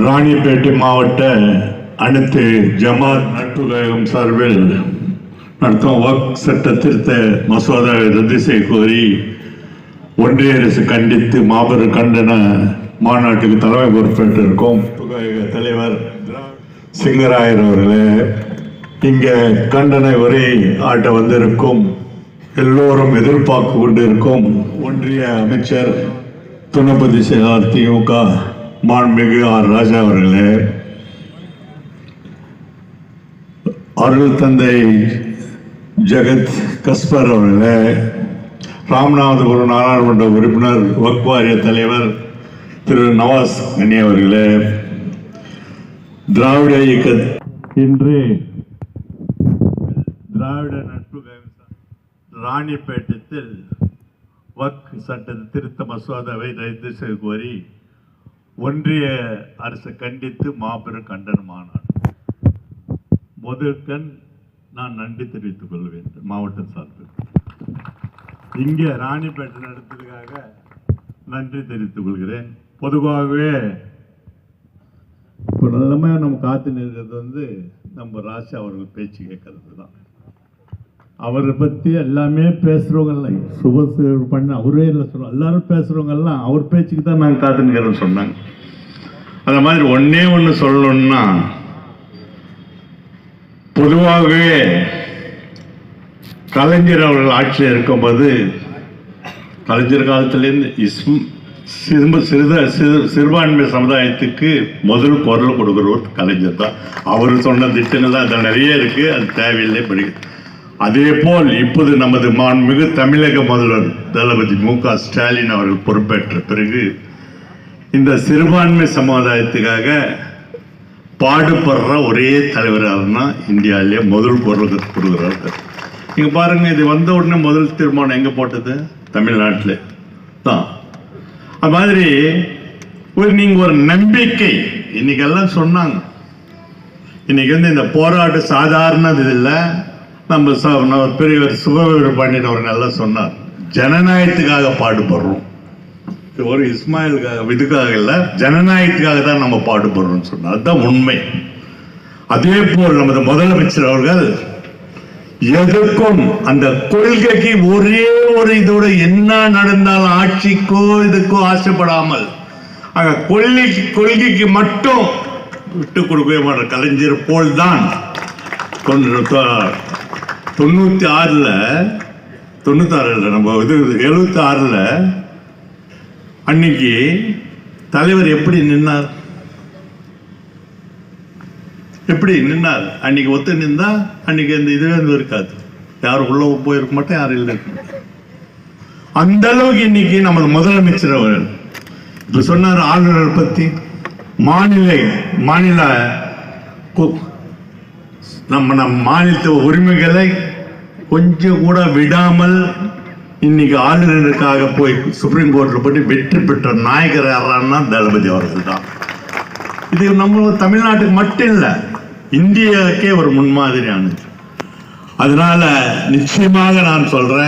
ராணிப்பேட்டை மாவட்ட அனைத்து ஜமாத் நட்பு கழகம் சார்பில் நடத்தும் வக்ஃப் சட்ட திருத்த மசோதாவை ரத்து செய்ய கோரி ஒன்றிய அரசு கண்டித்து மாபெரும் கண்டன மாநாட்டுக்கு தலைமை பொறுப்பேற்றிருக்கும் தலைவர் சிங்கராயர் அவர்களே, இங்கே கண்டன உரை ஆட்ட வந்திருக்கும் எல்லோரும் எதிர்பார்த்து கொண்டிருக்கும் ஒன்றிய அமைச்சர் துணைப்பதி செயலாளர் திமுக மாண்புமிகு ஆர் ராஜா அவர்களே, அருள் தந்தை ஜெகத் கஸ்பர் அவர்களே, ராமநாதபுரம் நாடாளுமன்ற உறுப்பினர் வக்ஃப் வாரிய தலைவர் திரு நவாஸ் கனி அவர்களே, திராவிட இயக்க இன்று திராவிட நட்பு ராணிப்பேட்டத்தில் வக்ஃப் சட்ட திருத்த மசோதாவை ரத்து செய்ய கோரி ஒன்றிய அரசு கண்டித்து மாபெரும் கண்டன மாநாடு. முதற்கண் நான் நன்றி தெரிவித்துக் கொள்வேன் மாவட்ட சார்பில். இங்கே ராணிப்பேட்டை நடத்துவதற்காக நன்றி தெரிவித்துக் கொள்கிறேன். பொதுவாகவே இப்போ நிலைமை நம்ம காத்து நிற்கிறது நம்ம ராஜா அவர்கள் பேச்சு கேட்கறது தான். அவரை பற்றி எல்லாமே பேசுகிறவங்க சுபசேர் பண்ண அவரே இல்லை சொல்லுவோம், எல்லாரும் பேசுகிறவங்க எல்லாம் அவர் பேச்சுக்கு தான் நாங்கள் காத்துக்கிறோன்னு சொன்னாங்க. அந்த மாதிரி ஒன்று சொல்லணும்னா, பொதுவாகவே கலைஞர் அவர்கள் ஆட்சியில் இருக்கும்போது கலைஞர் காலத்திலேருந்து சிறுபான்மை சமுதாயத்துக்கு முதல் குரல் கொடுக்குறவர் கலைஞர் தான். அவர் சொன்ன திட்டங்கள் தான் அதில் நிறைய இருக்கு, அது தேவையில்லை படிக்க. அதே போல் இப்போது நமது மாண்புமிகு தமிழக முதல்வர் தளபதி மு.க. ஸ்டாலின் அவர்கள் பொறுப்பேற்ற பிறகு இந்த சிறுபான்மை சமுதாயத்துக்காக பாடுபடுற ஒரே தலைவராகனா இந்தியாவிலே முதல் குரல் கொடுக்குறாரு. நீங்க பாருங்க, இது வந்த உடனே முதல் தீர்மானம் எங்க போட்டது? தமிழ்நாட்டில் தான். அது மாதிரி நீங்க ஒரு நம்பிக்கை இன்னைக்கெல்லாம் சொன்னாங்க. இன்னைக்கு இந்த போராட்டம் சாதாரணது இல்லை. நம்ம பெரியவர் சுபவீர பாண்டியன் அவர் நல்லா சொன்னார், ஜனநாயகத்துக்காக பாடுபடுறோம். ஒரு இஸ்மாயிலுக்காக இதுக்காக இல்லை, ஜனநாயகத்துக்காக தான் நம்ம பாடுபடுறோம்னு சொன்னார். அதுதான் உண்மை. அதே போல் நமது முதலமைச்சர் அவர்கள் எதுக்கும் அந்த கொள்கைக்கு ஒரே ஒரு இதோட என்ன நடந்தாலும் ஆட்சிக்கோ இதுக்கோ ஆசைப்படாமல் கொள்கைக்கு மட்டும் விட்டு கொடுக்கவே மாட்ட கலைஞர் போல் தான் 96 நம்ம 76 அன்னைக்கு தலைவர் எப்படி நின்னார்? அன்னைக்கு ஒத்து நின்றா அன்னைக்கு அந்த இதுவே இருக்காது. யாரும் உள்ள போயிருக்க மாட்டேன், யாரும் இல்லை. அந்த அளவுக்கு இன்னைக்கு நமது முதலமைச்சர் அவர்கள் இப்ப சொன்னார் ஆளுநர் பத்தி. மாநில நம்ம மாநிலத்து உரிமைகளை கொஞ்சம் கூட விடாமல் இன்னைக்கு ஆளுநருக்காக போய் சுப்ரீம் கோர்ட்ல போய் வெற்றி பெற்ற நாயகர் யாரான்னா தளபதி அவர்கள் தான். இது நம்ம தமிழ்நாட்டுக்கு மட்டும் இல்லை, இந்தியாவுக்கே ஒரு முன்மாதிரியானது. அதனால நிச்சயமாக நான் சொல்றேன்,